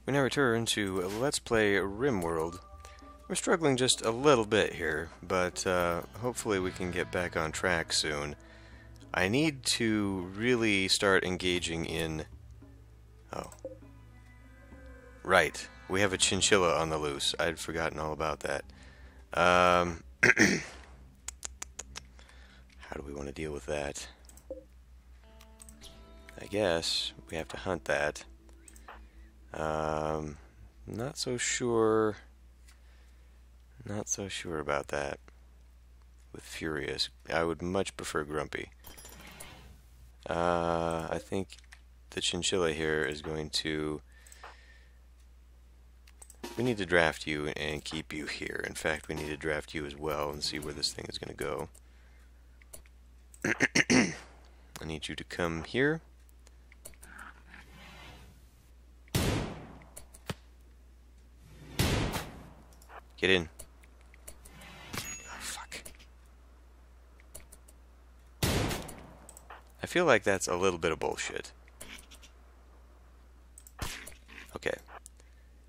We now return to Let's Play RimWorld. We're struggling just a little bit here, but hopefully we can get back on track soon. I need to really start engaging in... Oh. Right. We have a chinchilla on the loose. I'd forgotten all about that. How do we want to deal with that? I guess we have to hunt that. Not so sure. Not so sure about that. With Furious, I would much prefer Grumpy. I think the chinchilla here is going to... We need to draft you and keep you here. In fact, we need to draft you as well and see where this thing is going to go. I need you to come here. Get in. Oh, fuck. I feel like that's a little bit of bullshit. Okay.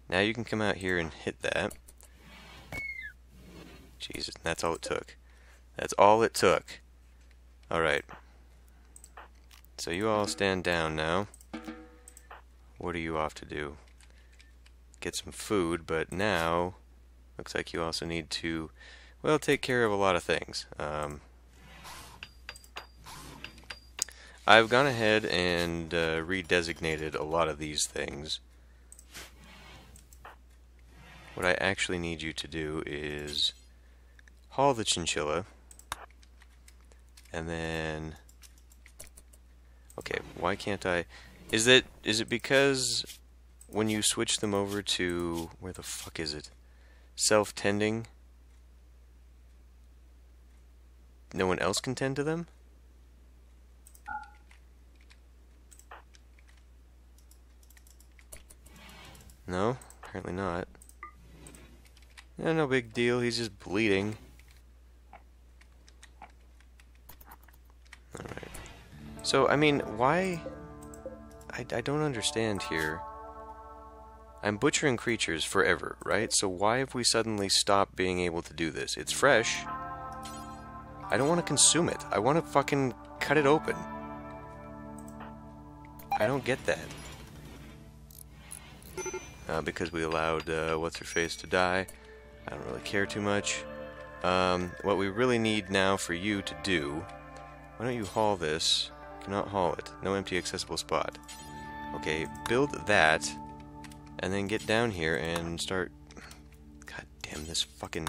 Now you can come out here and hit that. Jesus, that's all it took. That's all it took. Alright. So you all stand down now. What are you off to do? Get some food, but now... Looks like you also need to, well, take care of a lot of things. I've gone ahead and redesignated a lot of these things. What I actually need you to do is haul the chinchilla, and then... Okay, why can't I... Is it because when you switch them over to... Where the fuck is it? Self-tending, no one else can tend to them? No, apparently not. Yeah, no big deal, he's just bleeding. Alright. So, I mean, why... I don't understand here. I'm butchering creatures forever, right? So why have we suddenly stopped being able to do this? It's fresh. I don't want to consume it. I want to fucking cut it open. I don't get that. Because we allowed what's-her-face to die. I don't really care too much. What we really need now for you to do... Why don't you haul this? Cannot haul it. No empty accessible spot. Okay, build that... And then get down here and start... God damn this fucking...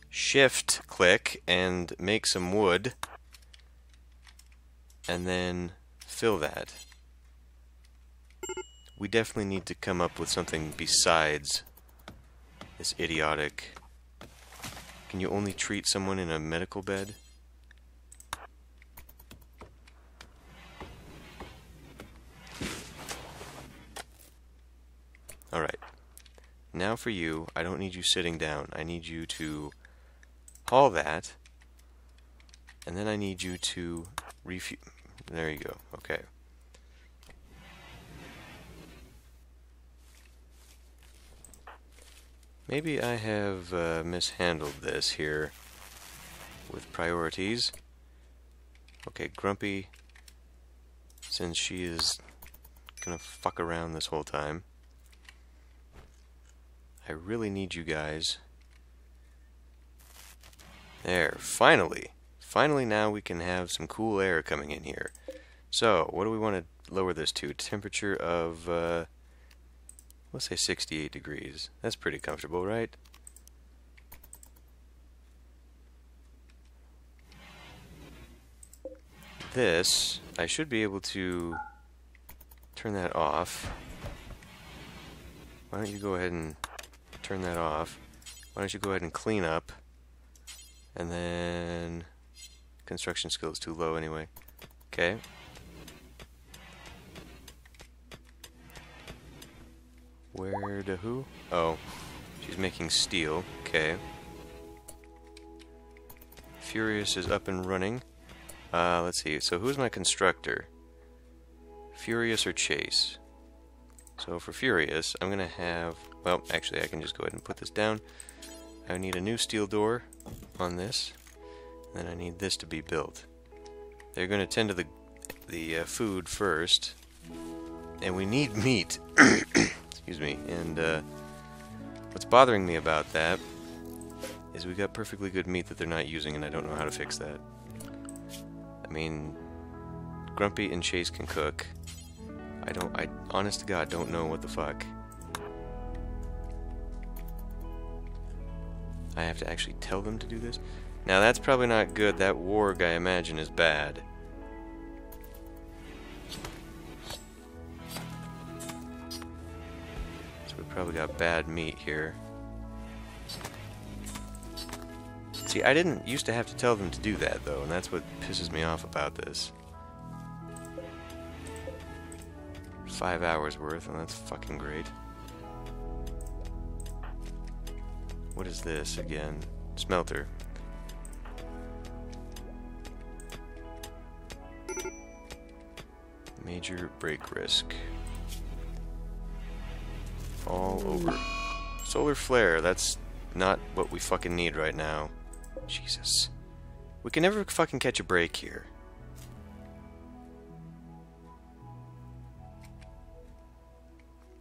Shift click and make some wood. And then fill that. We definitely need to come up with something besides this idiotic... Can you only treat someone in a medical bed? Alright, now for you, I don't need you sitting down. I need you to haul that, and then I need you to refuel. There you go, okay. Maybe I have mishandled this here with priorities. Okay, Grumpy, since she is gonna fuck around this whole time, I really need you guys. There, finally! Finally now we can have some cool air coming in here. So, what do we want to lower this to? Temperature of, let's say 68 degrees. That's pretty comfortable, right? This, I should be able to turn that off. Why don't you go ahead and turn that off. Why don't you go ahead and clean up, and then construction skill is too low anyway. Okay. Where to who? Oh, she's making steel. Okay. Furious is up and running. Let's see. So who's my constructor? Furious or Chase? So So for Furious, I'm gonna have... Well, actually, I can just go ahead and put this down. I need a new steel door on this. And then I need this to be built. They're gonna tend to the food first. And we need meat. Excuse me. And what's bothering me about that is we got perfectly good meat that they're not using, and I don't know how to fix that. I mean, Grumpy and Chase can cook. I honest to God don't know what the fuck. I have to actually tell them to do this? Now that's probably not good. That warg, I imagine, is bad. So we probably got bad meat here. See, I didn't used to have to tell them to do that, though, and that's what pisses me off about this. 5 hours worth, and that's fucking great. What is this again? Smelter. Major break risk. All over. Solar flare, that's not what we fucking need right now. Jesus. We can never fucking catch a break here.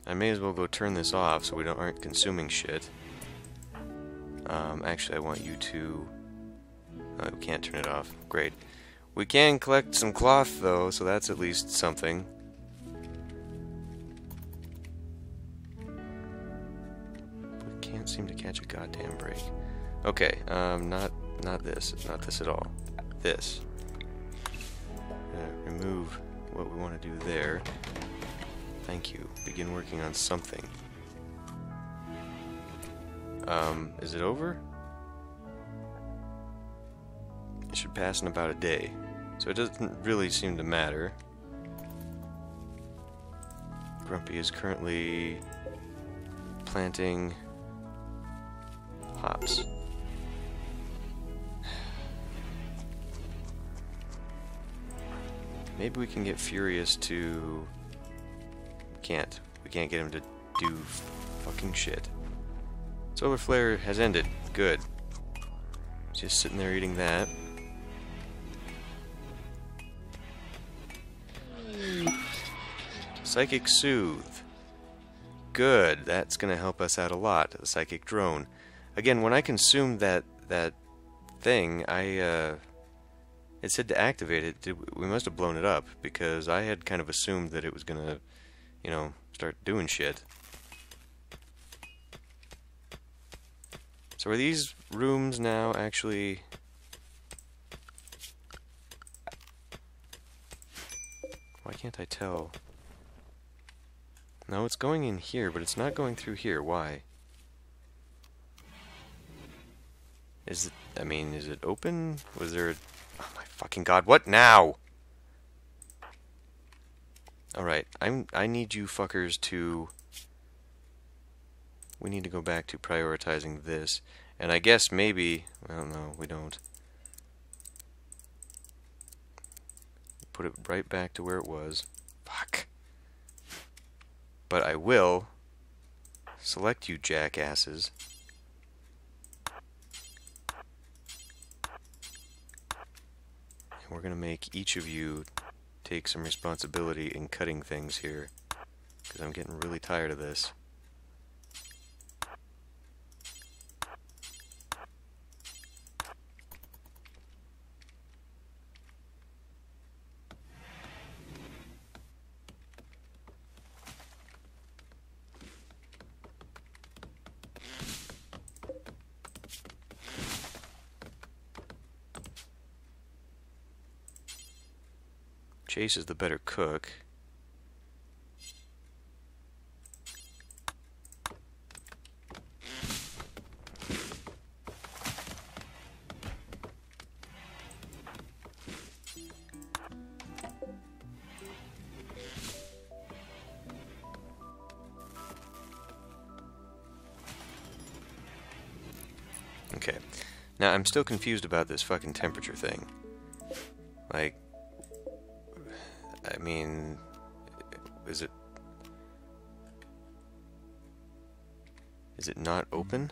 I may as well go turn this off so we aren't consuming shit. Actually, I want you to... we can't turn it off. Great. We can collect some cloth, though, so that's at least something. But can't seem to catch a goddamn break. Okay, not this. Not this at all. This. Remove what we want to do there. Thank you. Begin working on something. Is it over? It should pass in about a day. So it doesn't really seem to matter. Grumpy is currently planting hops. Maybe we can get Furious to... Can't. We can't get him to do fucking shit. Solar flare has ended. Good. Just sitting there eating that. Psychic Soothe. Good. That's going to help us out a lot. The Psychic Drone. Again, when I consumed that thing, it said to activate it. We must have blown it up, because I had kind of assumed that it was going to, you know, start doing shit. So are these rooms now actually... Why can't I tell? No, it's going in here, but it's not going through here. Why? Is it... I mean, is it open? Was there... Oh my fucking god, what now? Alright, I need you fuckers to... We need to go back to prioritizing this. And I guess maybe... Well, no, we don't. Put it right back to where it was. Fuck. But I will select you jackasses. And we're going to make each of you take some responsibility in cutting things here. Because I'm getting really tired of this. Chase is the better cook. Okay. Now, I'm still confused about this fucking temperature thing. Like... I mean, is it... Is it not open?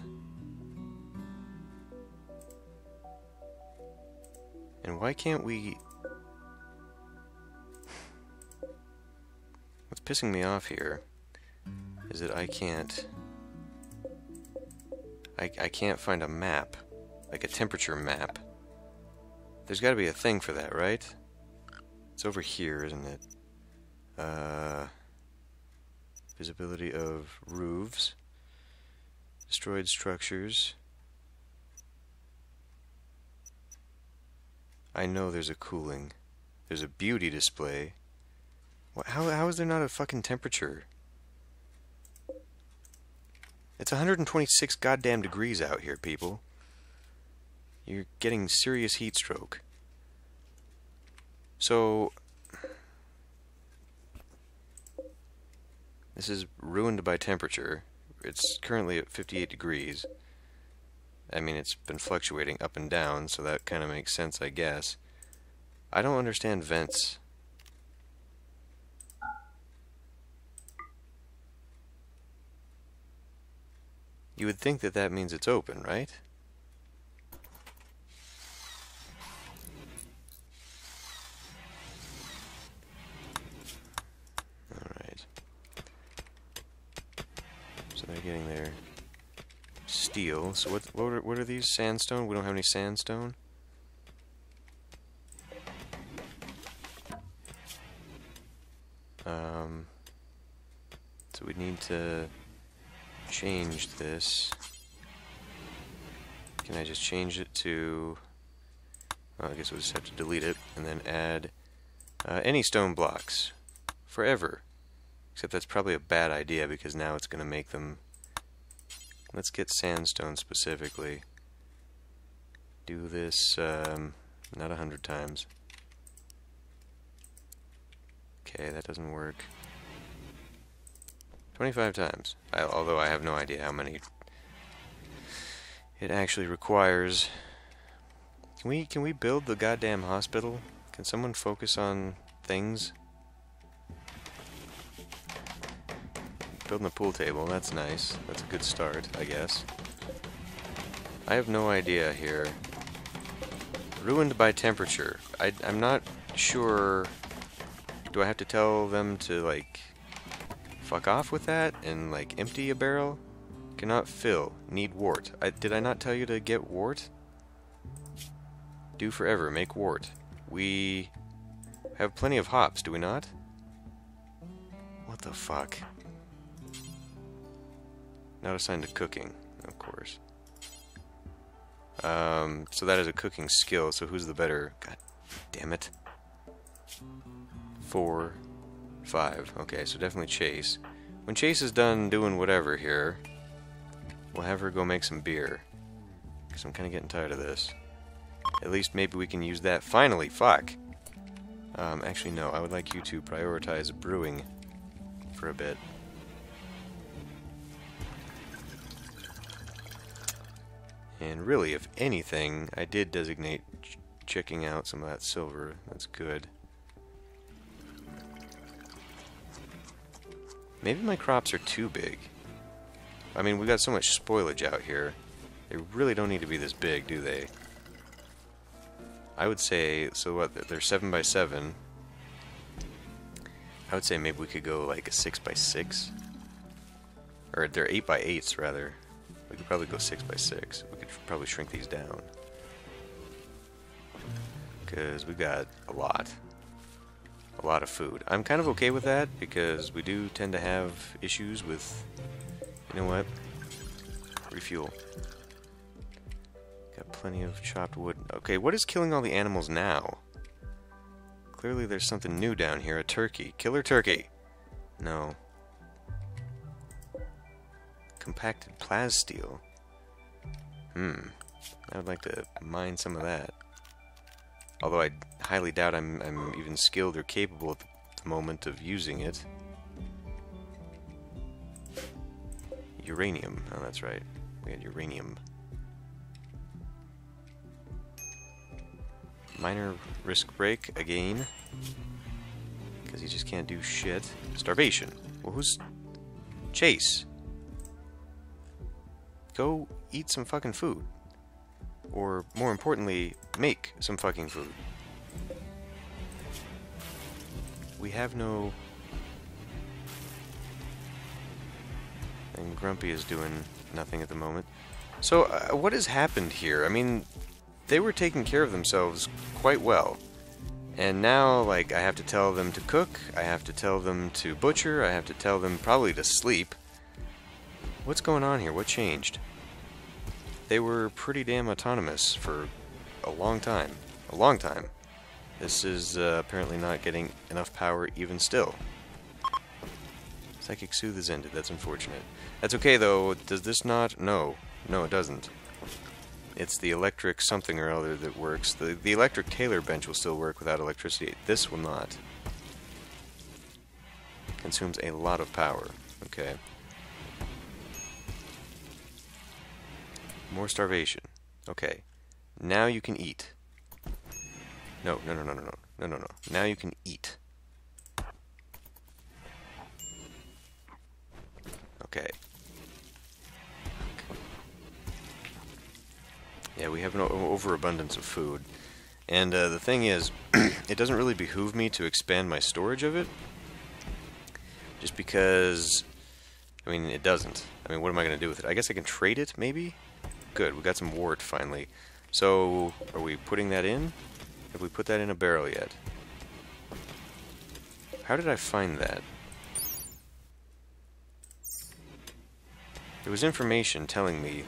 And why can't we... What's pissing me off here is that I can't find a map, like a temperature map. There's got to be a thing for that, right? It's over here, isn't it? Visibility of roofs, destroyed structures. I know there's a cooling. There's a beauty display. How is there not a fucking temperature? It's 126 goddamn degrees out here, people. You're getting serious heat stroke. So... This is ruined by temperature. It's currently at 58 degrees. I mean, it's been fluctuating up and down, so that kind of makes sense, I guess. I don't understand vents. You would think that that means it's open, right? Alright. So they're getting their steel. So what are these? Sandstone? We don't have any sandstone? So we need to change this. Can I just change it to... Well, I guess we'll just have to delete it and then add any stone blocks forever. Except that's probably a bad idea because now it's going to make them... Let's get sandstone specifically. Do this not 100 times. Okay, that doesn't work. 25 times. Although I have no idea how many it actually requires. Can we build the goddamn hospital? Can someone focus on things? Building a pool table, that's nice. That's a good start, I guess. I have no idea here. Ruined by temperature. I'm not sure... Do I have to tell them to, like, fuck off with that and, like, empty a barrel? Cannot fill. Need wart. Did I not tell you to get wart? Do forever. Make wart. We have plenty of hops, do we not? What the fuck? Not assigned to cooking, of course. So that is a cooking skill, so who's the better? God damn it. 4, 5. Okay, so definitely Chase. When Chase is done doing whatever here, we'll have her go make some beer. Because I'm kind of getting tired of this. At least maybe we can use that. Finally, fuck! Actually, no, I would like you to prioritize brewing for a bit. And really, if anything, I did designate checking out some of that silver. That's good. Maybe my crops are too big. I mean, we got so much spoilage out here. They really don't need to be this big, do they? I would say, so what, they're 7 by 7. I would say maybe we could go like a 6 by 6. Or they're 8 by 8s, rather. We could probably go 6 by 6. We could probably shrink these down. Because we've got a lot. A lot of food. I'm kind of okay with that because we do tend to have issues with, you know what? Refuel. Got plenty of chopped wood. Okay, what is killing all the animals now? Clearly there's something new down here. A turkey. Killer turkey! No. Compacted plasteel. I would like to mine some of that. Although I highly doubt I'm even skilled or capable at the moment of using it. Uranium. Oh, that's right. We had uranium. Minor risk break again. Because he just can't do shit. Starvation. Well, who's... Chase. go eat some fucking food. Or, more importantly, make some fucking food. We have no... And Grumpy is doing nothing at the moment. So, what has happened here? I mean, they were taking care of themselves quite well. And now, like, I have to tell them to cook, I have to tell them to butcher, I have to tell them probably to sleep. What's going on here? What changed? They were pretty damn autonomous for a long time. A long time. This is apparently not getting enough power even still. Psychic Soothe is ended. That's unfortunate. That's okay, though. Does this not? No. No, it doesn't. It's the electric something or other that works. The electric Taylor bench will still work without electricity. This will not. Consumes a lot of power. Okay. More starvation. Okay. Now you can eat. No. Now you can eat. Okay. Yeah, we have an overabundance of food. And the thing is, it doesn't really behoove me to expand my storage of it. Just because... I mean, it doesn't. I mean, what am I going to do with it? I guess I can trade it, maybe? Good, we got some wart, finally. So, are we putting that in? Have we put that in a barrel yet? How did I find that? There was information telling me...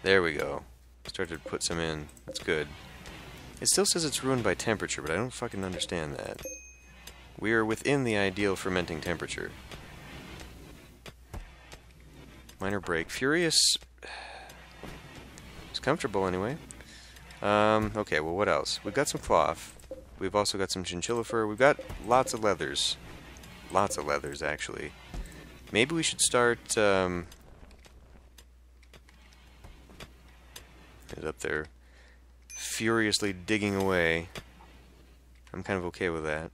There we go. Started to put some in. That's good. It still says it's ruined by temperature, but I don't fucking understand that. We are within the ideal fermenting temperature. Minor break. Furious... It's comfortable anyway. Okay, well, what else? We've got some cloth. We've also got some chinchilla fur. We've got lots of leathers. Lots of leathers, actually. Maybe we should start, He's up there furiously digging away. I'm kind of okay with that.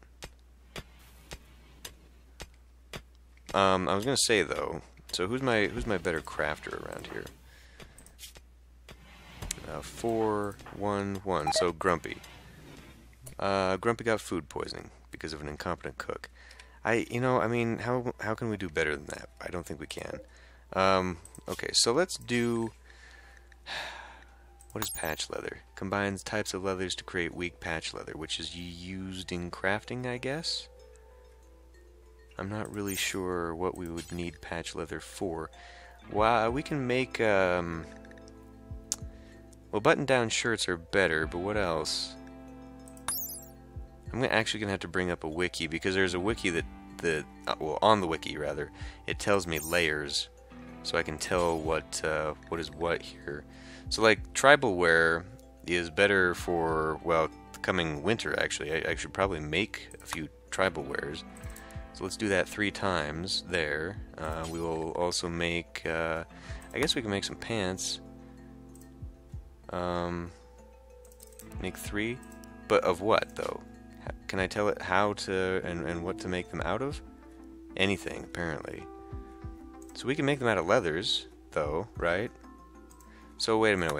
I was gonna say, though, so who's my better crafter around here? 4, 1, 1. So Grumpy. Grumpy got food poisoning because of an incompetent cook. I mean, how can we do better than that? I don't think we can. Okay, so let's do... What is patch leather? Combines types of leathers to create weak patch leather, which is used in crafting, I guess? I'm not really sure what we would need patch leather for. Well, we can make, well, button-down shirts are better, but what else? I'm actually going to have to bring up a wiki, because there's a wiki that well, on the wiki, rather, it tells me layers, so I can tell what is what here. So, like, tribal wear is better for, well, the coming winter, actually. I should probably make a few tribal wears. So let's do that 3 times there. We will also make, I guess we can make some pants. Make 3, but of what, though? Can I tell it how to, and what to make them out of? Anything, apparently. So we can make them out of leathers, though, right? So wait a minute.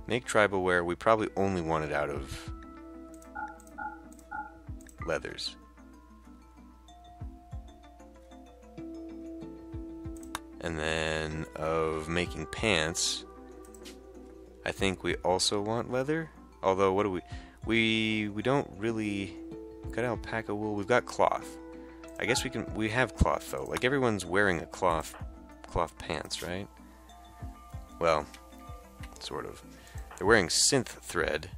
Make tribal wear, we probably only want it out of leathers. And then of making pants, I think we also want leather. Although, what do we don't really... We've got alpaca wool, we've got cloth. I guess we have cloth, though. Like, everyone's wearing a cloth pants, right? Well, sort of. They're wearing synth thread.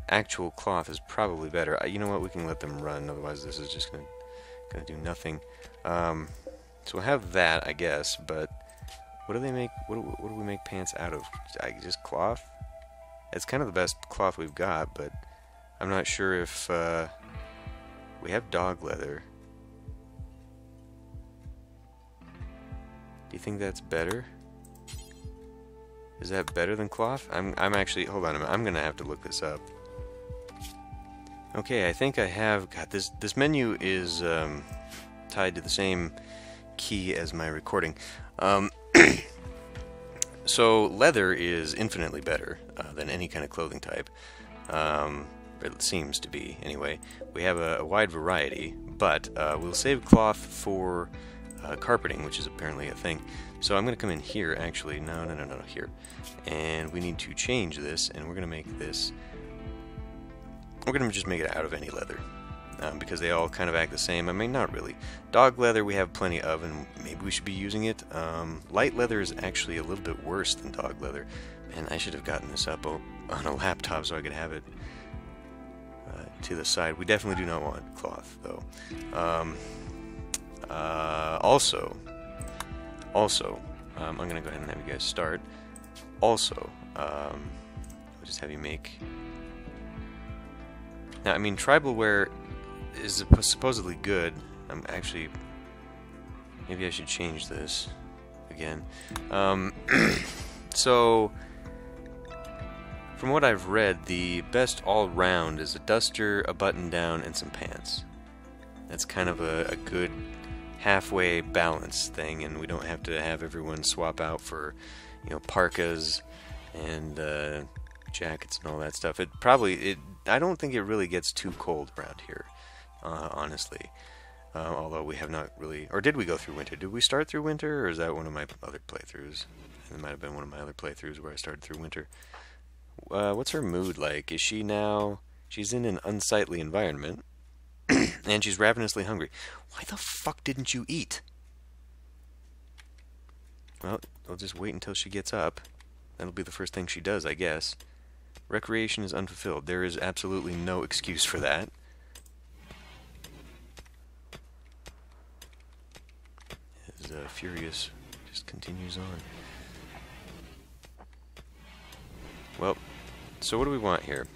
Actual cloth is probably better. You know what? We can let them run, otherwise this is just gonna do nothing. So we'll have that, I guess. But what do they make? What do we make pants out of? Just cloth? It's kind of the best cloth we've got, but I'm not sure if we have dog leather. Do you think that's better? Is that better than cloth? I'm actually, hold on a minute, I'm gonna have to look this up. Okay, I think I have, God, this menu is tied to the same key as my recording. So leather is infinitely better than any kind of clothing type. It seems to be, anyway. We have a wide variety, but we'll save cloth for carpeting, which is apparently a thing. So I'm going to come in here, actually. No, here. And we need to change this, and we're going to make this... We're going to just make it out of any leather, because they all kind of act the same. I mean, not really. Dog leather we have plenty of, and maybe we should be using it. Light leather is actually a little bit worse than dog leather. Man, I should have gotten this up on a laptop so I could have it to the side. We definitely do not want cloth, though. Also, I'm going to go ahead and have you guys start. Also, I'll just have you make... Now, I mean, tribal wear is supposedly good. I'm actually... Maybe I should change this again. So, from what I've read, the best all-round is a duster, a button-down, and some pants. That's kind of a good halfway balance thing, and we don't have to have everyone swap out for, you know, parkas and jackets and all that stuff. I don't think it really gets too cold around here, honestly. Although we have not really... Or did we go through winter? Did we start through winter, or is that one of my other playthroughs? It might have been one of my other playthroughs where I started through winter. What's her mood like? Is she now... She's in an unsightly environment, and she's ravenously hungry. Why the fuck didn't you eat? Well, I'll just wait until she gets up. That'll be the first thing she does, I guess. Recreation is unfulfilled. There is absolutely no excuse for that. As Furious just continues on. Well, so what do we want here?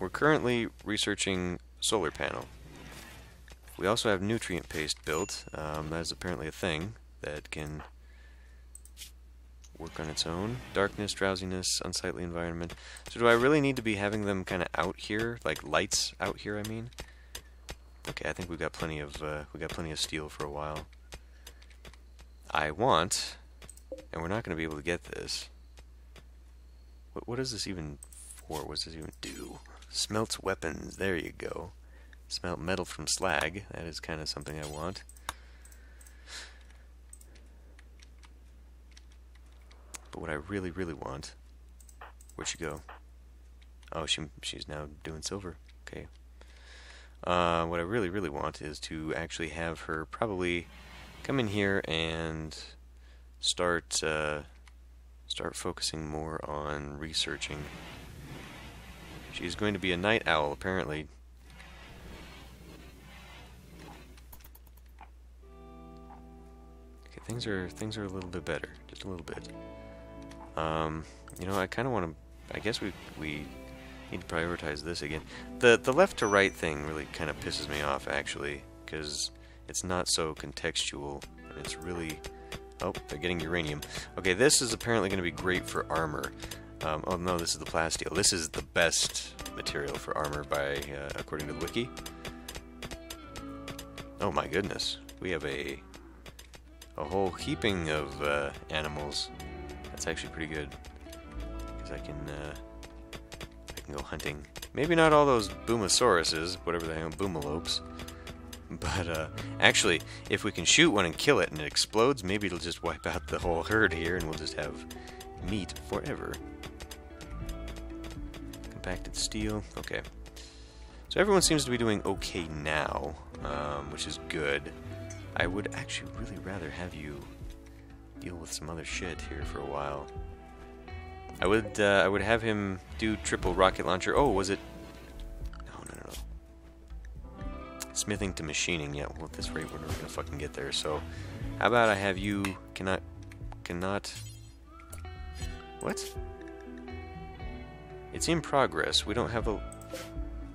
We're currently researching solar panel. We also have nutrient paste built. That is apparently a thing that can work on its own. Darkness, drowsiness, unsightly environment. So do I really need to be having them kind of out here, like lights out here? I mean. Okay, I think we got plenty of steel for a while. I want, and we're not going to be able to get this. What is this even for? What does this even do? Smelts weapons. There you go. Smelt metal from slag. That is kind of something I want. But what I really, really want... Where'd she go? Oh, she's now doing silver. Okay. What I really, really want is to actually have her probably come in here and start focusing more on researching. She's going to be a night owl, apparently. Okay, things are a little bit better, just a little bit. You know, I kind of want to. I guess we need to prioritize this again. The left to right thing really kind of pisses me off, actually, because it's not so contextual, and it's really... Oh, they're getting uranium. Okay, this is apparently going to be great for armor. Oh no, this is the plasteel. This is the best material for armor by according to the wiki. Oh my goodness, we have a whole heaping of animals. That's actually pretty good, because I can go hunting. Maybe not all those boomosauruses, whatever the hell, boomalopes. But, actually, if we can shoot one and kill it and it explodes, maybe it'll just wipe out the whole herd here and we'll just have meat forever. Compacted steel. Okay. So everyone seems to be doing okay now, which is good. I would actually really rather have you deal with some other shit here for a while. I would have him do triple rocket launcher. Oh, was it... Smithing to machining, yeah, well, at this rate we're never gonna fucking get there, so how about I have you cannot what? It's in progress. We don't have a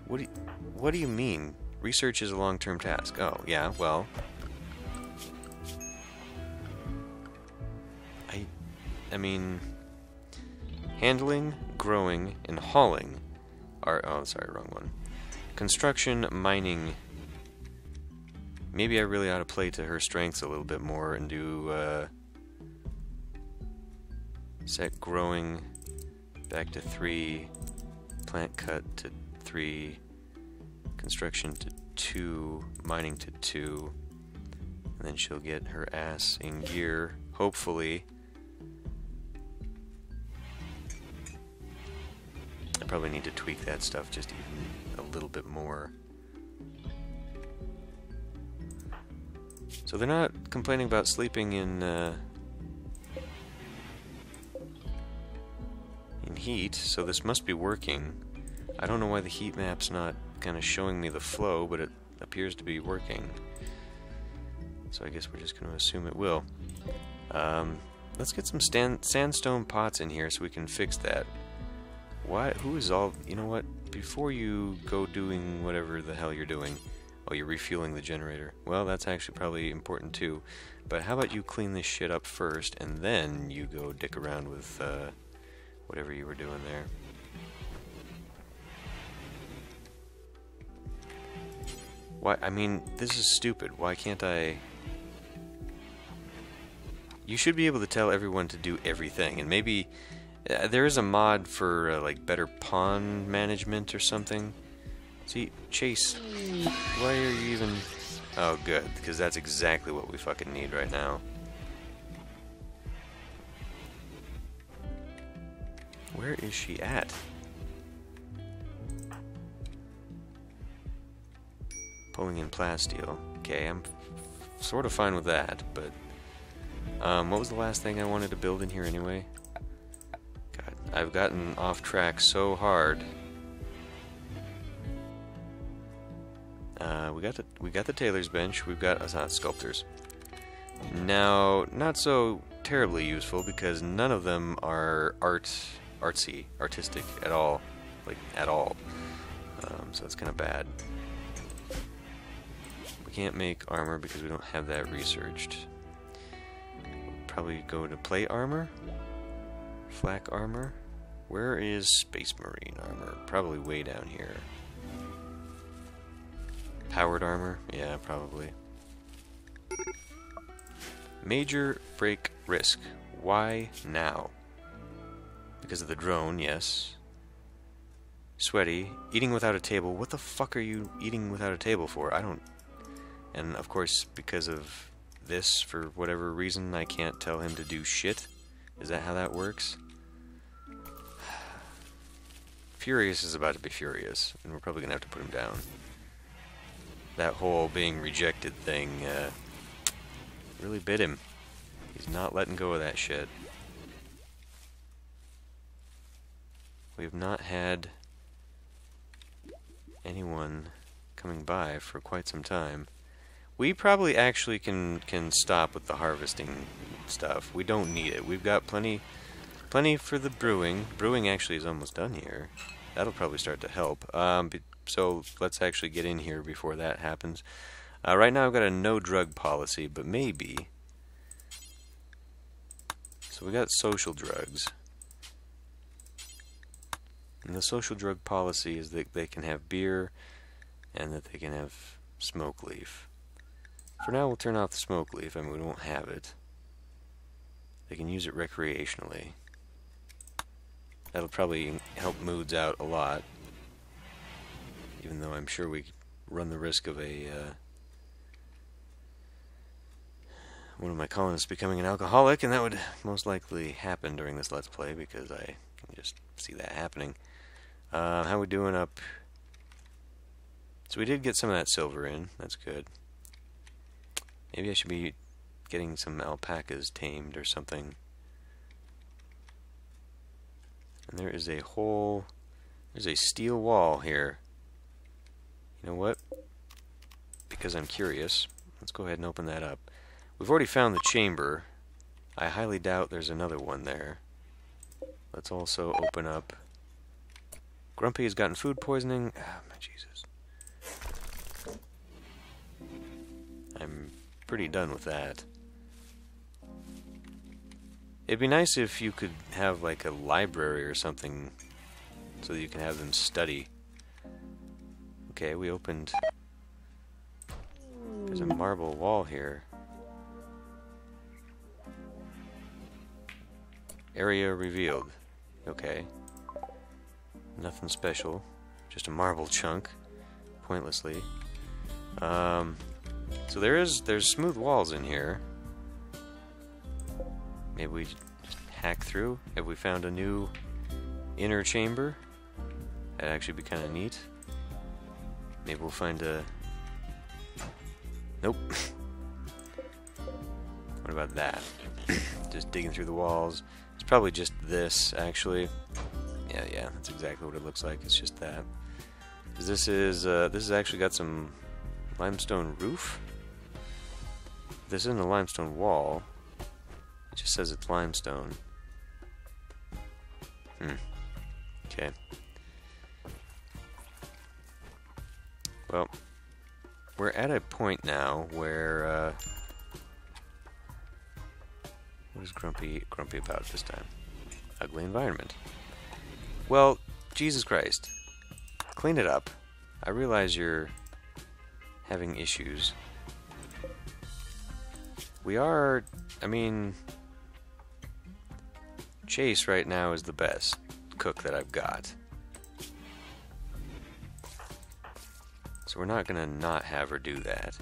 what do you mean? Research is a long-term task. Oh, yeah, well, I mean, handling, growing, and hauling are, oh, sorry, wrong one. Construction, mining, Maybe I really ought to play to her strengths a little bit more and do set growing back to 3, plant cut to 3, construction to 2, mining to 2, and then she'll get her ass in gear, hopefully. I probably need to tweak that stuff just even a little bit more. So they're not complaining about sleeping in heat, so this must be working. I don't know why the heat map's not kind of showing me the flow, but it appears to be working. So I guess we're just going to assume it will. Let's get some sandstone pots in here so we can fix that. Why? Who is all... You know what? Before you go doing whatever the hell you're doing... Oh, you're refueling the generator. Well, that's actually probably important too. But how about you clean this shit up first, and then you go dick around with whatever you were doing there. Why? I mean, this is stupid. Why can't I... You should be able to tell everyone to do everything, and maybe there is a mod for like better pawn management or something. See, Chase, why are you even... Oh, good, because that's exactly what we fucking need right now. Where is she at? Pulling in plasteel. Okay, I'm sort of fine with that, but... what was the last thing I wanted to build in here anyway? God, I've gotten off track so hard. We got the tailor's bench. We've got sculptors. Now, not so terribly useful because none of them are artistic at all, like at all. So it's kind of bad. We can't make armor because we don't have that researched. We'll probably go to plate armor, flak armor. Where is Space Marine armor? Probably way down here. Powered armor? Yeah, probably. Major break risk. Why now? Because of the drone, yes. Sweaty. Eating without a table. What the fuck are you eating without a table for? I don't... And of course, because of this, for whatever reason, I can't tell him to do shit. Is that how that works? Furious is about to be furious, and we're probably gonna have to put him down. That whole being rejected thing really bit him. He's not letting go of that shit. We've not had anyone coming by for quite some time. We probably actually can stop with the harvesting stuff. We don't need it. We've got plenty for the brewing. Brewing actually is almost done here. That'll probably start to help. So let's actually get in here before that happens. Right now I've got a no drug policy, but maybe. So we got social drugs. And the social drug policy is that they can have beer and that they can have smoke leaf. For now we'll turn off the smoke leaf. I mean, we won't have it. They can use it recreationally. That'll probably help moods out a lot. Even though I'm sure we run the risk of one of my colonists becoming an alcoholic, and that would most likely happen during this Let's Play, because I can just see that happening. How are we doing up? So we did get some of that silver in. That's good. Maybe I should be getting some alpacas tamed or something. And there is a whole... There's a steel wall here. You know what? Because I'm curious, let's go ahead and open that up. We've already found the chamber. I highly doubt there's another one there. Let's also open up... Grumpy has gotten food poisoning. Ah, my Jesus. I'm pretty done with that. It'd be nice if you could have like a library or something so that you can have them study. Okay, we opened There's a marble wall here. Area revealed. Okay. Nothing special. Just a marble chunk. Pointlessly. So there's smooth walls in here. Maybe we just hack through? Have we found a new inner chamber? That'd actually be kind of neat. Maybe we'll find a... Nope. What about that? Just digging through the walls. It's probably just this, actually. Yeah, that's exactly what it looks like. It's just that. 'Cause this has actually got some limestone roof. This isn't a limestone wall. It just says it's limestone. Okay. Well, we're at a point now where, what is Grumpy about this time? Ugly environment. Well, Jesus Christ. Clean it up. I realize you're having issues. We are, I mean, Chase right now is the best cook that I've got. So we're not gonna not have her do that.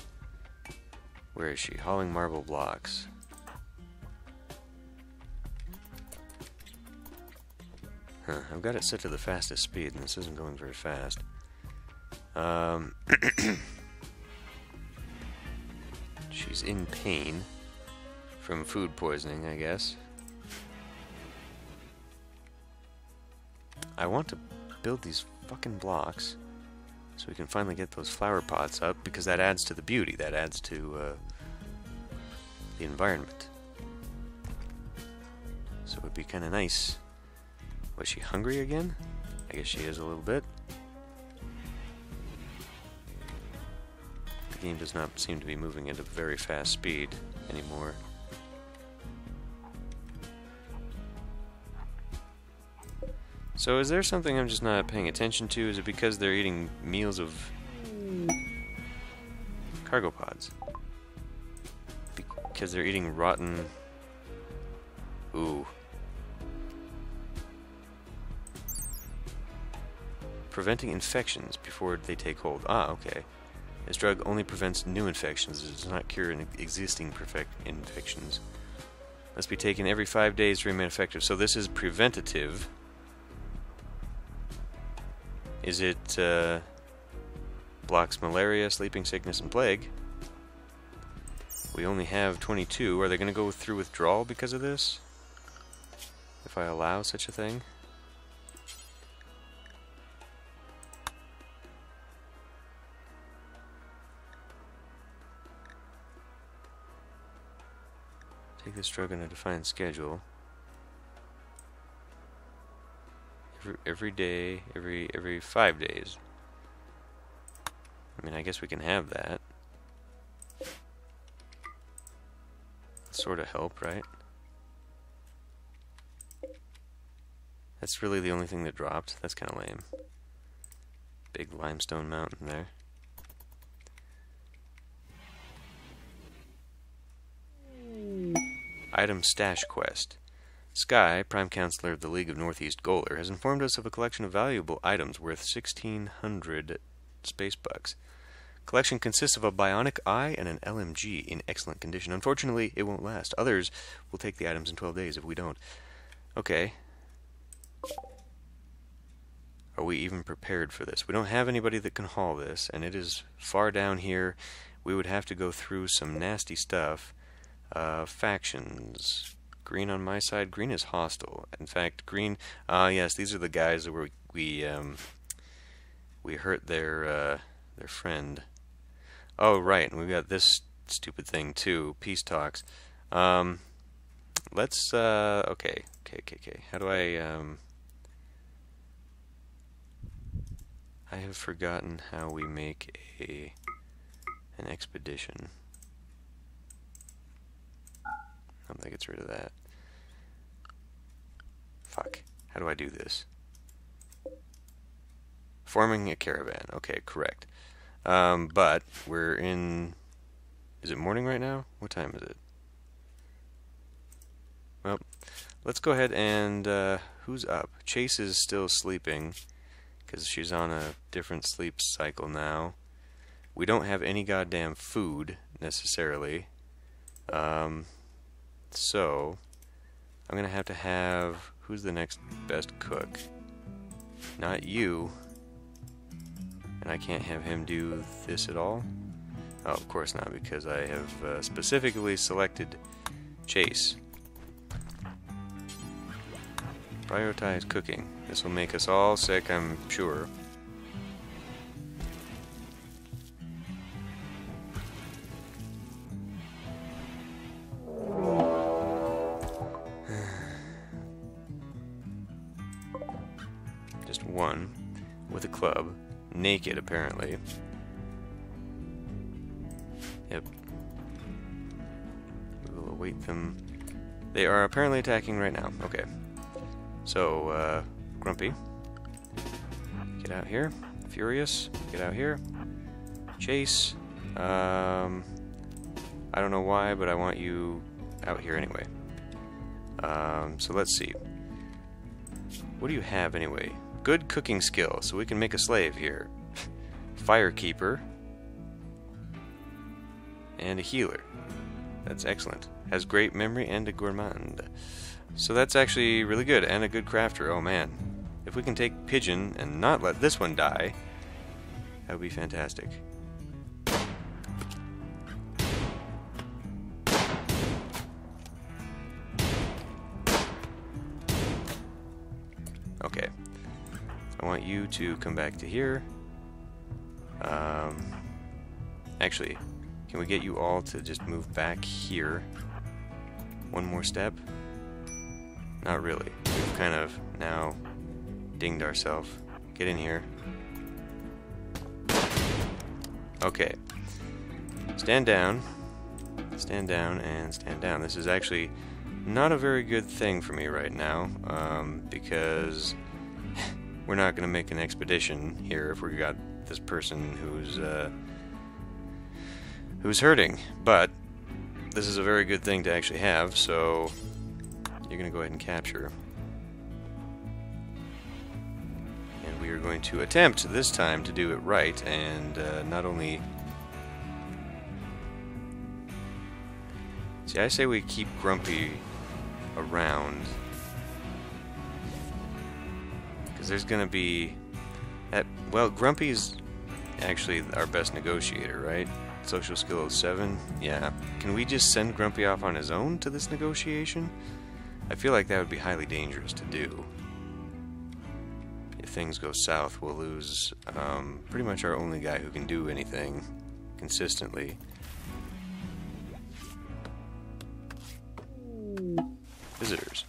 Where is she? Hauling marble blocks. Huh, I've got it set to the fastest speed, and this isn't going very fast. She's in pain from food poisoning, I guess. I want to build these fucking blocks so we can finally get those flower pots up, because that adds to the beauty, that adds to the environment. So it would be kind of nice. Was she hungry again? I guess she is a little bit. The game does not seem to be moving at a very fast speed anymore. So is there something I'm just not paying attention to? Is it because they're eating meals of cargo pods? Because they're eating rotten... Ooh. Preventing infections before they take hold. Ah, okay. This drug only prevents new infections. It does not cure existing infections. Must be taken every 5 days to remain effective. So this is preventative. Is it blocks malaria, sleeping sickness, and plague? We only have 22. Are they going to go through withdrawal because of this? If I allow such a thing? Take this drug on a defined schedule. Every day, every 5 days. I mean, I guess we can have that. Sort of help, right? That's really the only thing that dropped. That's kind of lame. Big limestone mountain there. Item Stash Quest. Sky, Prime Counselor of the League of Northeast Goaler, has informed us of a collection of valuable items worth 1,600 space bucks. Collection consists of a bionic eye and an LMG in excellent condition. Unfortunately, it won't last. Others will take the items in 12 days if we don't. Okay. Are we even prepared for this? We don't have anybody that can haul this, and it is far down here. We would have to go through some nasty stuff. Factions. Green on my side. Green is hostile. In fact, green... yes, these are the guys that we hurt their friend. Oh, right, and we've got this stupid thing, too. Peace talks. Let's, okay. How do I have forgotten how we make an expedition. I don't think it's rid of that. Fuck. How do I do this? Forming a caravan. Okay, correct. But we're in Is it morning right now? What time is it? Well, let's go ahead and, who's up? Chase is still sleeping, because she's on a different sleep cycle now. We don't have any goddamn food, necessarily. So, I'm gonna have to have... Who's the next best cook? Not you. And I can't have him do this at all? Oh, of course not, because I have specifically selected Chase. Prioritize cooking. This will make us all sick, I'm sure. Just one, with a club, naked apparently. Yep. We will await them. They are apparently attacking right now. Okay. So, Grumpy, get out here. Furious, get out here. Chase, I don't know why, but I want you out here anyway. So let's see. What do you have anyway? Good cooking skill, so we can make a slave here. Firekeeper. And a healer. That's excellent. Has great memory and a gourmand. So that's actually really good, and a good crafter. Oh man. If we can take Pigeon and not let this one die, that would be fantastic. Okay. I want you to come back to here. Actually, can we get you all to just move back here? One more step? Not really. We've kind of now dinged ourselves. Get in here. Okay. Stand down. Stand down and stand down. This is actually not a very good thing for me right now, because we're not going to make an expedition here if we got this person who's hurting. But this is a very good thing to actually have, so you're going to go ahead and capture. And we are going to attempt this time to do it right, and not only... See, I say we keep Grumpy around, because there's going to be... well, Grumpy's actually our best negotiator, right? Social skill of 7? Yeah. Can we just send Grumpy off on his own to this negotiation? I feel like that would be highly dangerous to do. If things go south, we'll lose pretty much our only guy who can do anything consistently. Visitors.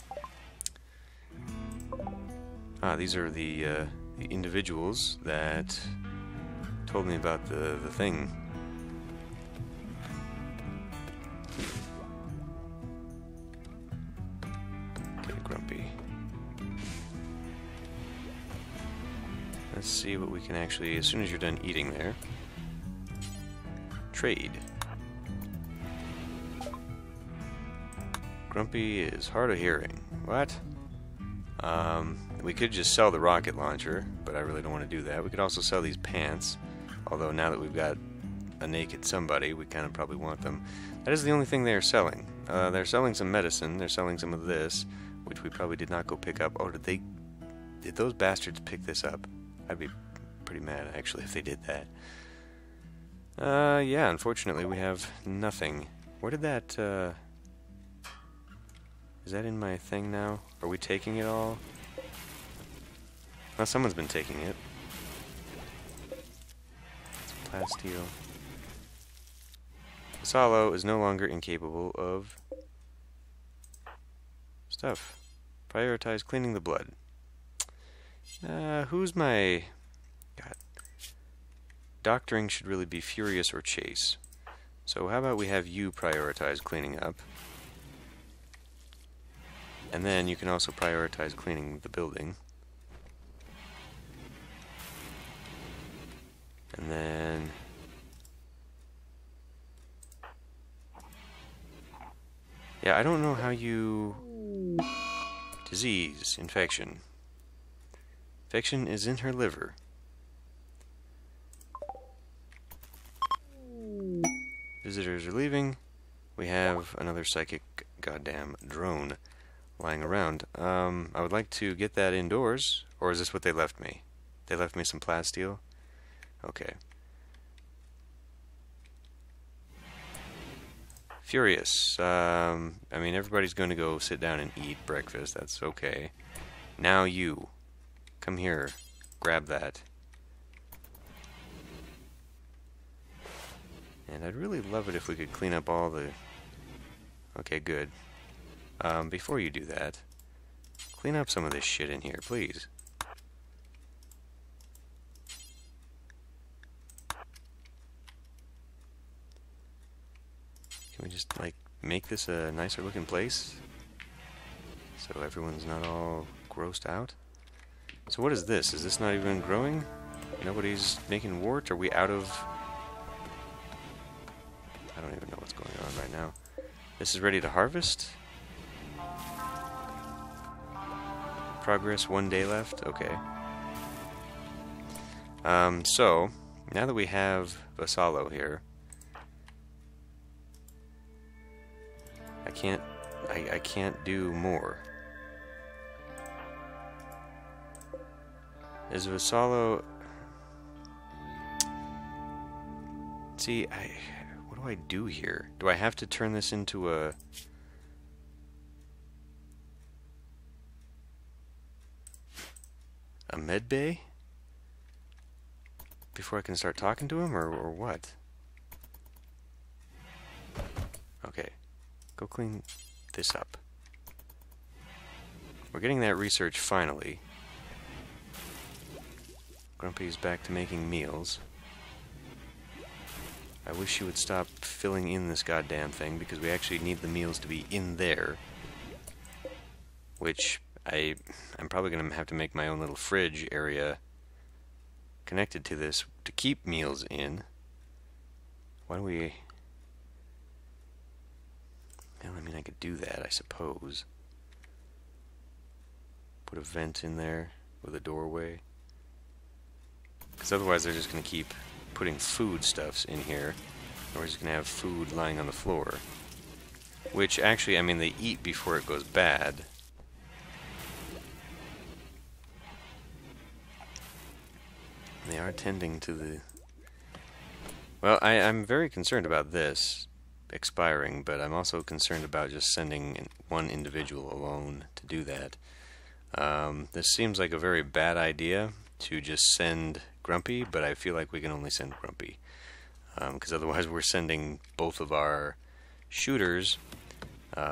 Ah, these are the individuals that told me about the thing. Okay, Grumpy. Let's see what we can actually, as soon as you're done eating there, trade. Grumpy is hard of hearing. What? We could just sell the rocket launcher, but I really don't want to do that. We could also sell these pants, although now that we've got a naked somebody, we kind of probably want them. That is the only thing they are selling. They're selling some medicine, they're selling some of this, which we probably did not go pick up. Oh, did those bastards pick this up? I'd be pretty mad, actually, if they did that. Yeah, unfortunately, we have nothing. Where did that, is that in my thing now? Are we taking it all? Well, someone's been taking it. Plasteel. Salo is no longer incapable of stuff. Prioritize cleaning the blood. Who's my... God. Doctoring should really be Furious or Chase. So how about we have you prioritize cleaning up. And then you can also prioritize cleaning the building. And then Yeah, I don't know how you... Disease. Infection. Infection is in her liver. Visitors are leaving. We have another psychic goddamn drone lying around. I would like to get that indoors. Or is this what they left me? They left me some plasteel? Okay. Furious. I mean, everybody's going to go sit down and eat breakfast. That's okay. Now you. Come here. Grab that. And I'd really love it if we could clean up all the... Okay, good. Before you do that, clean up some of this shit in here, please. Can we just, like, make this a nicer looking place? So everyone's not all grossed out? So what is this? Is this not even growing? Nobody's making wart? Are we out of... I don't even know what's going on right now. This is ready to harvest? Progress, 1 day left? Okay. So, now that we have Vassallo here, I can't do more. Is Vassallo... See, what do I do here? Do I have to turn this into a med bay before I can start talking to him, or what? Okay, go clean this up. We're getting that research finally. Grumpy's back to making meals. I wish she would stop filling in this goddamn thing, because we actually need the meals to be in there. Which, I'm probably going to have to make my own little fridge area connected to this to keep meals in. Why don't we... Well, I mean, I could do that, I suppose. Put a vent in there with a doorway. Because otherwise they're just going to keep putting foodstuffs in here, and we're just going to have food lying on the floor. Which, actually, I mean, they eat before it goes bad. They are tending to the... Well, I'm very concerned about this expiring, but I'm also concerned about just sending one individual alone to do that. This seems like a very bad idea to just send Grumpy, but I feel like we can only send Grumpy. Because otherwise we're sending both of our shooters,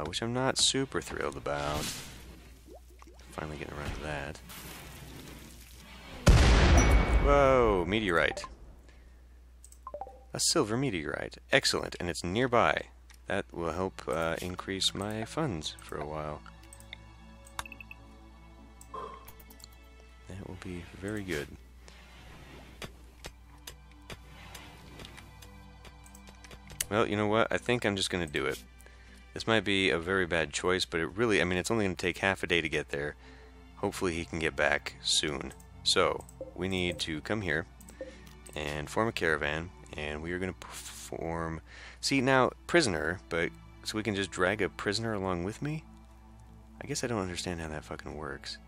which I'm not super thrilled about. Finally getting around to that. Whoa, meteorite. A silver meteorite. Excellent, and it's nearby. That will help increase my funds for a while. That will be very good. Well, you know what? I think I'm just going to do it. This might be a very bad choice, but it really, I mean, it's only going to take half a day to get there. Hopefully he can get back soon. So, we need to come here and form a caravan, and we are going to form... See, now, prisoner, but... So we can just drag a prisoner along with me? I guess I don't understand how that fucking works.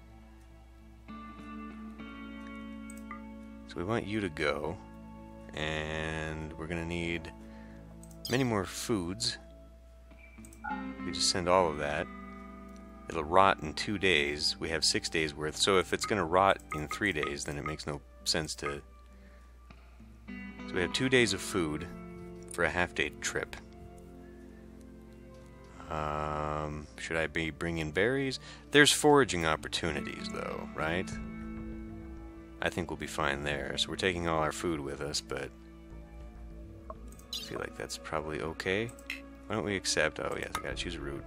So we want you to go, and we're going to need many more foods. We just send all of that. It'll rot in 2 days. We have 6 days worth. So if it's going to rot in 3 days, then it makes no sense to... So we have 2 days of food for a half-day trip. Should I be bringing berries? There's foraging opportunities, though, right? I think we'll be fine there. So we're taking all our food with us, but I feel like that's probably okay. Why don't we accept... Oh, yes, I gotta choose a route.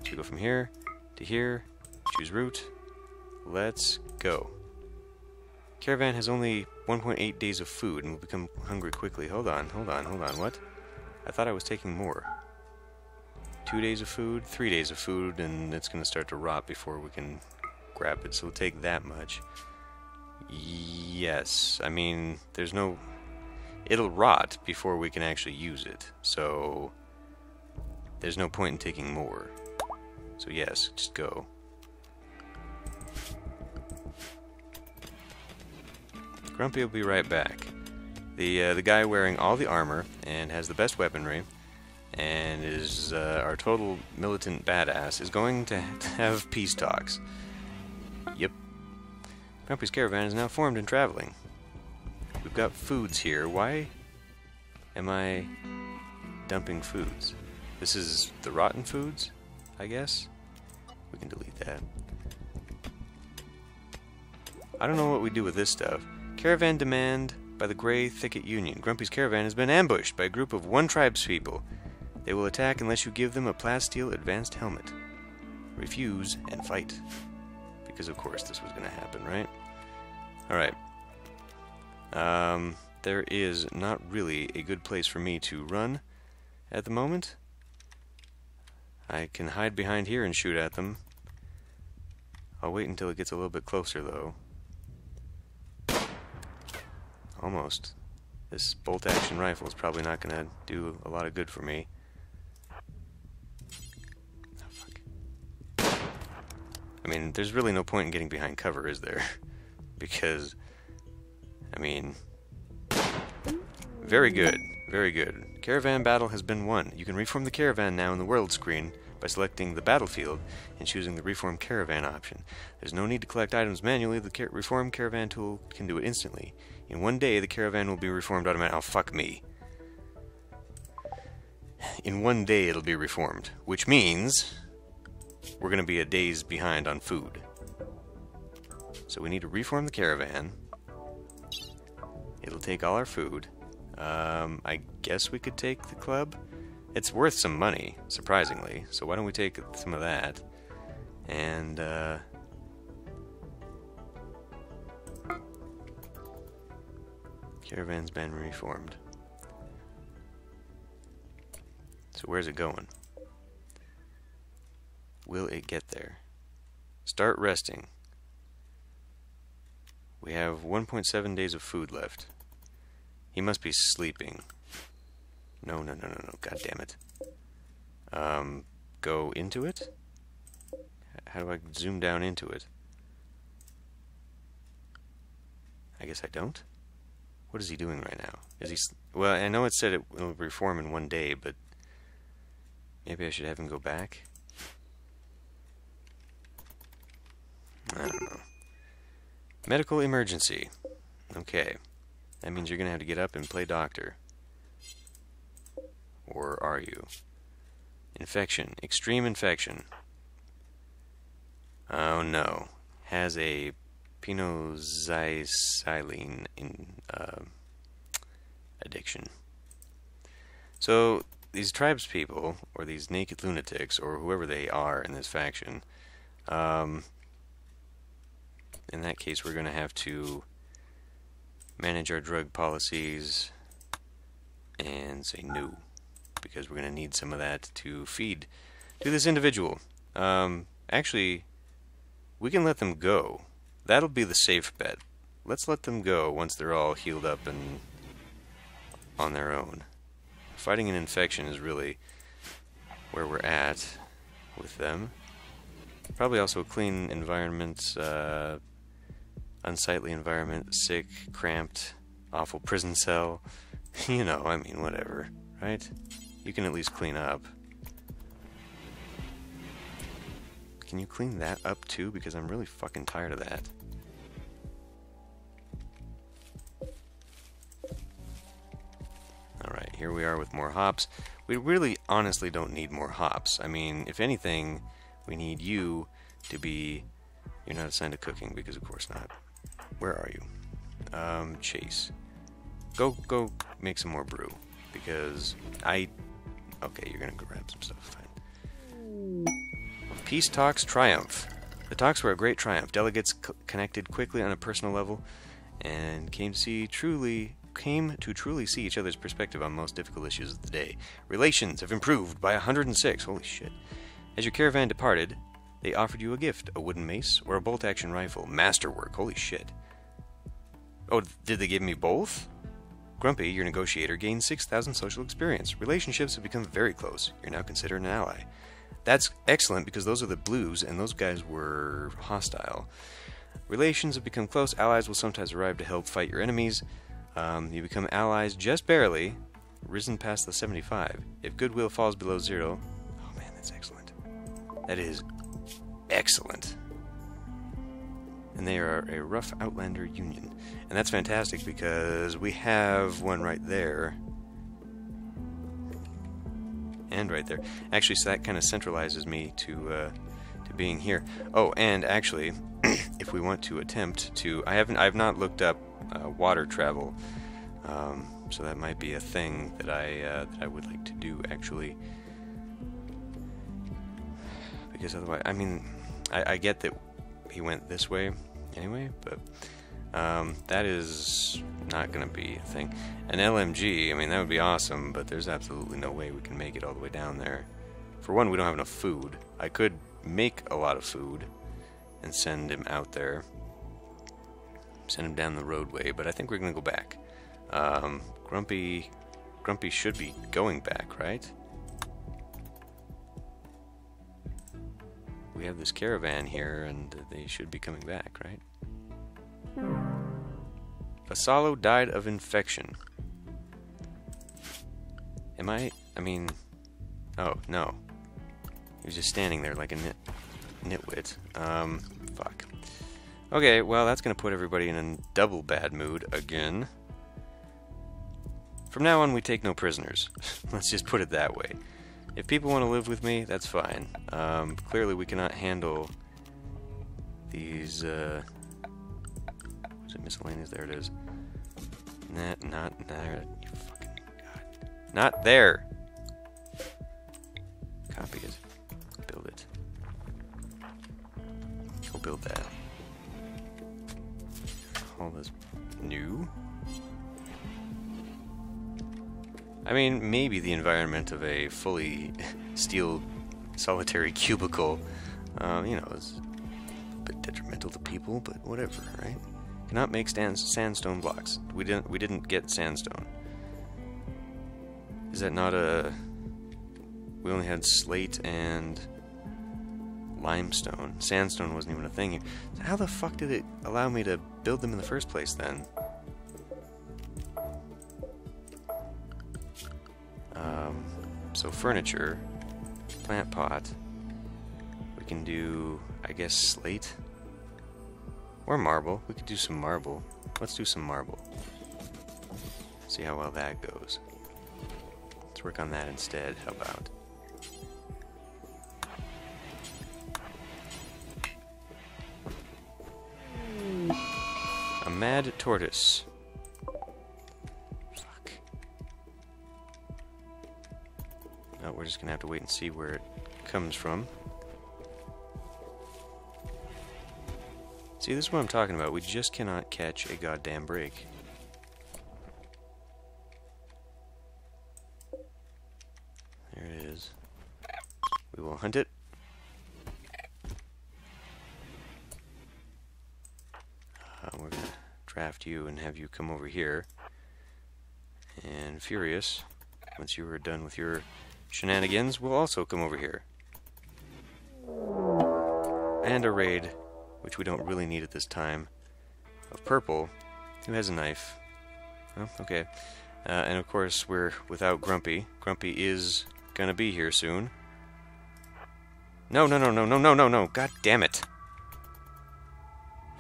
So we go from here to here, choose route. Let's go. Caravan has only 1.8 days of food and will become hungry quickly. Hold on. What? I thought I was taking more. 2 days of food, 3 days of food, and it's going to start to rot before we can grab it. So we'll take that much. Yes, I mean, there's no... It'll rot before we can actually use it, so there's no point in taking more. So yes, just go. Grumpy will be right back. The guy wearing all the armor and has the best weaponry and is our total militant badass is going to have peace talks. Yep. Grumpy's caravan is now formed and traveling. We've got foods here. Why am I dumping foods? This is the rotten foods, I guess? We can delete that. I don't know what we do with this stuff. Caravan demand by the Grey Thicket Union. Grumpy's caravan has been ambushed by a group of 1 tribespeople. They will attack unless you give them a plasteel advanced helmet. Refuse and fight. Because of course this was going to happen, right? Alright. There is not really a good place for me to run at the moment. I can hide behind here and shoot at them. I'll wait until it gets a little bit closer, though. Almost. This bolt-action rifle is probably not going to do a lot of good for me. Oh, fuck. I mean, there's really no point in getting behind cover, is there? Because, I mean... Very good. Very good. Caravan battle has been won. You can reform the caravan now in the world screen by selecting the battlefield and choosing the reform caravan option. There's no need to collect items manually. The reform caravan tool can do it instantly. In 1 day, the caravan will be reformed automatically. Oh, fuck me. In 1 day, it'll be reformed, which means we're going to be a days behind on food. So we need to reform the caravan. It'll take all our food. I guess we could take the club. It's worth some money, surprisingly. So why don't we take some of that? And, caravan's been reformed. So where's it going? Will it get there? Start resting. We have 1.7 days of food left. He must be sleeping. No. God damn it. Go into it? How do I zoom down into it? I guess I don't? What is he doing right now? Is he... Well, I know it said it will reform in 1 day, but... Maybe I should have him go back? I don't know. Medical emergency. Okay. That means you're going to have to get up and play doctor. Or are you? Infection. Extreme infection. Oh no. Has a pinoxysilene addiction. So, these tribespeople, or these naked lunatics, or whoever they are in this faction, in that case we're going to have to manage our drug policies and say no, because we're going to need some of that to feed to this individual. Actually, we can let them go. That'll be the safe bet. Let's let them go once they're all healed up and on their own. Fighting an infection is really where we're at with them. Probably also a clean environment, unsightly environment, sick, cramped, awful prison cell. You know, I mean, whatever, right? You can at least clean up. Can you clean that up too? Because I'm really fucking tired of that. Alright, here we are with more hops. We really honestly don't need more hops. I mean, if anything, we need you to be... You're not assigned to cooking, because of course not. Where are you? Chase. Go make some more brew. Because okay, you're gonna go grab some stuff, fine. Peace talks triumph. The talks were a great triumph. Delegates connected quickly on a personal level and came to see truly came to truly see each other's perspective on most difficult issues of the day. Relations have improved by 106. Holy shit. As your caravan departed, they offered you a gift, a wooden mace or a bolt-action rifle. Masterwork. Holy shit. Oh, did they give me both? Grumpy, your negotiator, gained 6,000 social experience. Relationships have become very close. You're now considered an ally. That's excellent because those are the blues, and those guys were hostile. Relations have become close. Allies will sometimes arrive to help fight your enemies. You become allies just barely, risen past the 75. If goodwill falls below 0... Oh man, that's excellent. That is excellent. And they are a rough outlander union. And that's fantastic because we have one right there. And right there. Actually, so that kind of centralizes me to being here. Oh, and actually, if we want to attempt to... I've not looked up water travel. So that might be a thing that I would like to do, actually. Because otherwise, I mean, I get that he went this way anyway, but that is not going to be a thing. An LMG, I mean, that would be awesome, but there's absolutely no way we can make it all the way down there. For one, we don't have enough food. I could make a lot of food and send him out there. Send him down the roadway, but I think we're going to go back. Grumpy should be going back, right? We have this caravan here, and they should be coming back, right? Vassallo died of infection. I mean... Oh, no. He was just standing there like a nitwit. Fuck. Okay, well, that's gonna put everybody in a double bad mood again. From now on, we take no prisoners. Let's just put it that way. If people want to live with me, that's fine. Clearly we cannot handle these, was it miscellaneous? There it is. Not there. You fucking God. Not there! Copy it. Build it. Go build that. All this new? I mean, maybe the environment of a fully steel solitary cubicle, you know, is a bit detrimental to people, but whatever, right? Cannot make sandstone blocks. We didn't get sandstone. Is that not a... We only had slate and limestone. Sandstone wasn't even a thing here. So how the fuck did it allow me to build them in the first place then? So furniture, plant pot, we can do, I guess, slate, or marble. We could do some marble. Let's do some marble. See how well that goes. Let's work on that instead. How about? A mad tortoise. We're just gonna have to wait and see where it comes from. See, this is what I'm talking about. We just cannot catch a goddamn break. There it is. We will hunt it. We're gonna draft you and have you come over here. And Furious, once you are done with your shenanigans, will also come over here. And a raid, which we don't really need at this time, of Purple, who has a knife. Oh, okay. And of course, we're without Grumpy. Grumpy is gonna be here soon. No, no, no, no, no, no, no, no! God damn it!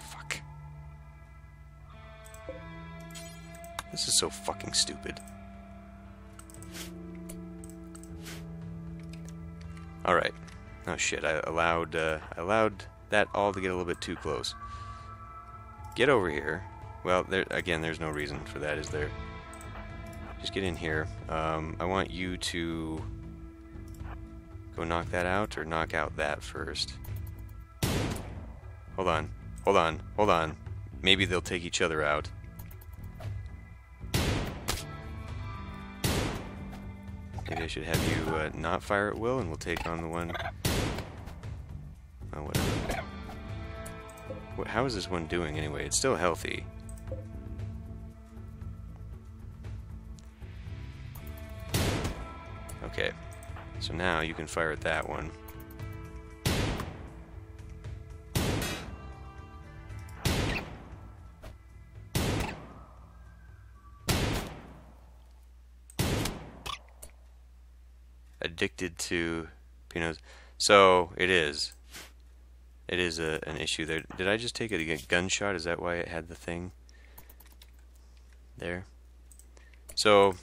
Fuck. This is so fucking stupid. Alright. Oh shit, I allowed that all to get a little bit too close. Get over here. Well, there again, there's no reason for that, is there? Just get in here. I want you to go knock that out, or knock out that first. Hold on. Hold on. Hold on. Maybe they'll take each other out. Maybe I should have you not fire at will, and we'll take on the one... Oh, whatever. How is this one doing anyway? It's still healthy. Okay. So now you can fire at that one. Addicted to Pino's. So it is. It is an issue there. Did I just take a gunshot? Is that why it had the thing there? So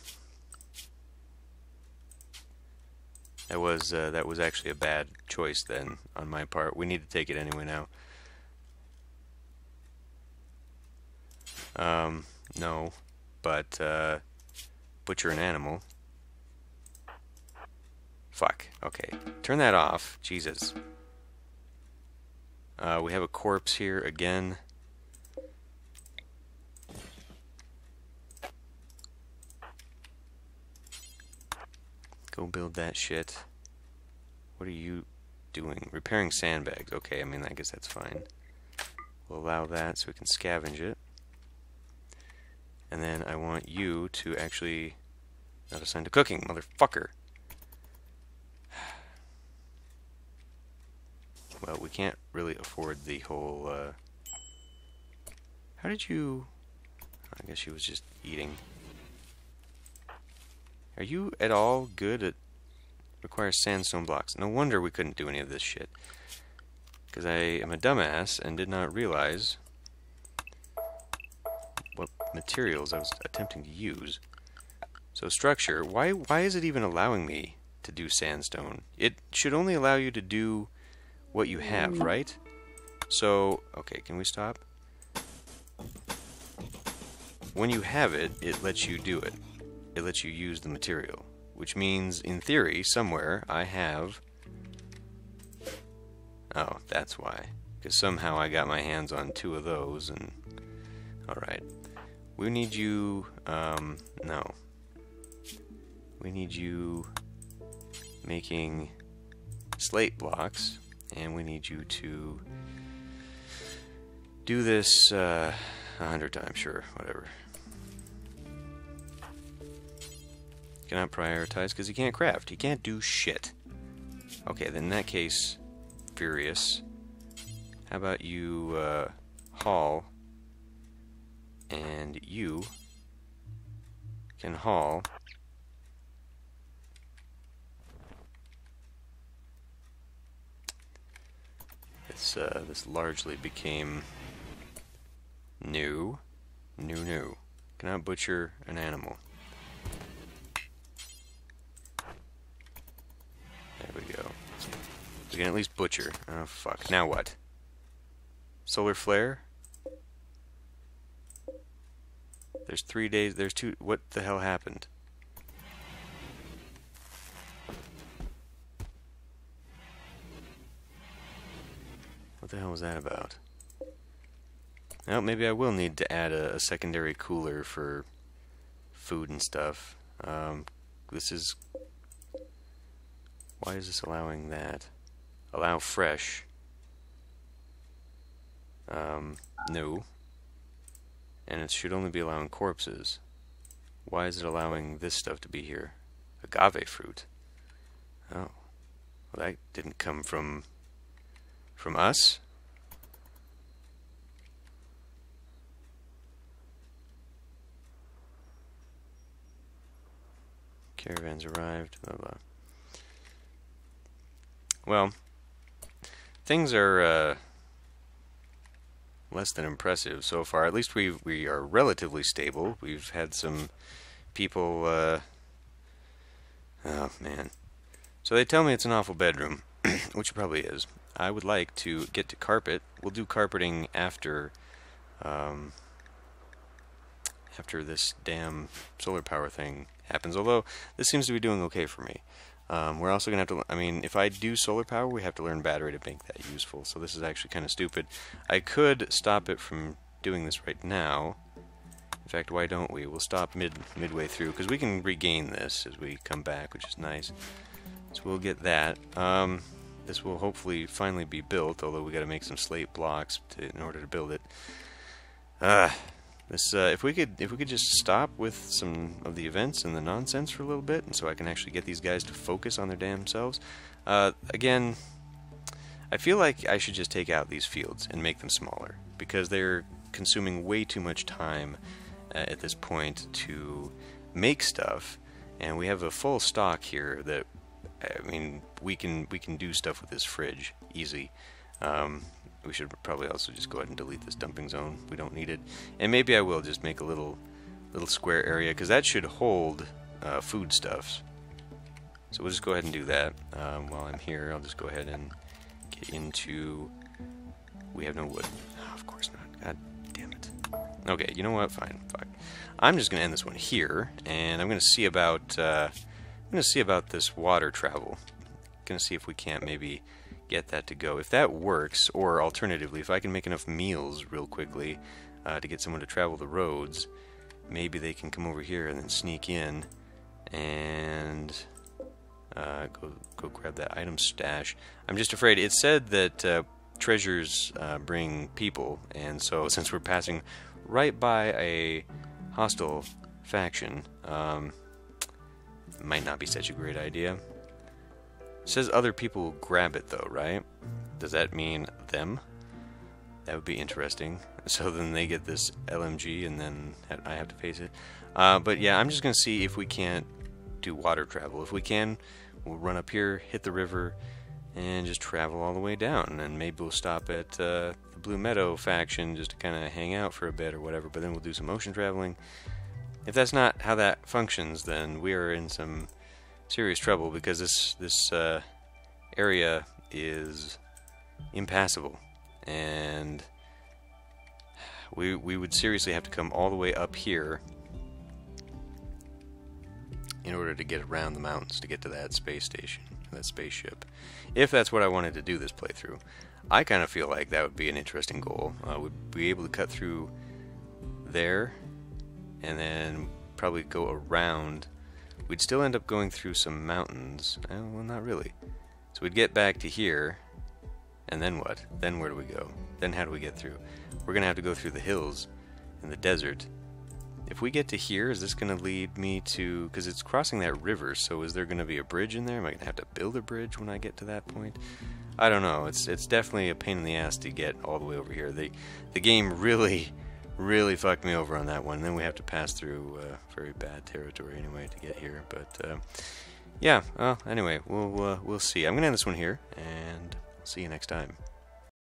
that was actually a bad choice then on my part. We need to take it anyway now. No, but butcher an animal. Fuck. Okay. Turn that off. Jesus. We have a corpse here again. Go build that shit. What are you doing? Repairing sandbags. Okay, I mean, I guess that's fine. We'll allow that so we can scavenge it. And then I want you to actually not assign to cooking, motherfucker. Well, we can't really afford the whole, How did you... I guess she was just eating. Are you at all good at... Requires sandstone blocks. No wonder we couldn't do any of this shit. Because I am a dumbass and did not realize what materials I was attempting to use. So structure, why is it even allowing me to do sandstone? It should only allow you to do what you have, right? So, okay, can we stop? When you have it, it lets you do it. It lets you use the material. Which means, in theory, somewhere I have... Oh, that's why. Because somehow I got my hands on 2 of those, and... Alright. We need you... no. We need you making slate blocks. And we need you to do this 100 times, sure, whatever. Cannot prioritize because he can't craft. He can't do shit. Okay, then in that case, Furious. How about you haul, and you can haul this largely became new. Cannot butcher an animal. There we go. We can at least butcher. Oh fuck. Now what? Solar flare? There's 3 days. There's 2. What the hell happened? What the hell was that about? Well, maybe I will need to add a secondary cooler for food and stuff. This is... Why is this allowing that? Allow fresh. No. And it should only be allowing corpses. Why is it allowing this stuff to be here? Agave fruit. Oh. Well, that didn't come from us? Caravans arrived, blah blah. Well, things are less than impressive so far. At least we are relatively stable. We've had some people oh man. So they tell me it's an awful bedroom, which it probably is. I would like to get to carpet. We'll do carpeting after after this damn solar power thing happens, although this seems to be doing okay for me. We're also going to have to, I mean, if I do solar power, we have to learn battery to make that useful, so this is actually kind of stupid. I could stop it from doing this right now. fact, why don't we? We'll stop midway through, because we can regain this as we come back, which is nice. So we'll get that. This will hopefully finally be built, although we got to make some slate blocks in order to build it. If we could just stop with some of the events and the nonsense for a little bit, and so I can actually get these guys to focus on their damn selves. Again, I feel like I should just take out these fields and make them smaller, because they're consuming way too much time at this point to make stuff, and we have a full stock here that, I mean, we can do stuff with this fridge easy. We should probably also just go ahead and delete this dumping zone. We don't need it. And maybe I will just make a little square area, because that should hold foodstuffs. So we'll just go ahead and do that. While I'm here, I'll just go ahead and get into... We have no wood. Oh, of course not. God damn it. Okay, you know what? Fine. Fuck. I'm just going to end this one here, and I'm going to see about... this water travel. Going to see if we can't maybe get that to go. If that works, or alternatively, if I can make enough meals real quickly to get someone to travel the roads, maybe they can come over here and then sneak in and go grab that item stash. I'm just afraid. It said that treasures bring people, and so since we're passing right by a hostile faction, might not be such a great idea. It says other people will grab it though, right? Does that mean them? That would be interesting. So then they get this LMG and then I have to face it. But yeah, I'm just going to see if we can't do water travel. If we can, we'll run up here, hit the river, and just travel all the way down. And maybe we'll stop at the Blue Meadow faction just to kind of hang out for a bit or whatever, but then we'll do some ocean traveling. If that's not how that functions, then we are in some serious trouble, because this area is impassable, and we would seriously have to come all the way up here in order to get around the mountains to get to that space station, that spaceship. If that's what I wanted to do this playthrough, I kind of feel like that would be an interesting goal. We'd be able to cut through there and then probably go around. We'd still end up going through some mountains. Well, not really. So we'd get back to here, and then what? Then where do we go? Then how do we get through? We're going to have to go through the hills and the desert. If we get to here, is this going to lead me to... Because it's crossing that river, so is there going to be a bridge in there? Am I going to have to build a bridge when I get to that point? I don't know. It's definitely a pain in the ass to get all the way over here. The game really fucked me over on that one. Then we have to pass through very bad territory anyway to get here. But yeah, well, anyway, we'll see. I'm gonna end this one here, and I'll see you next time.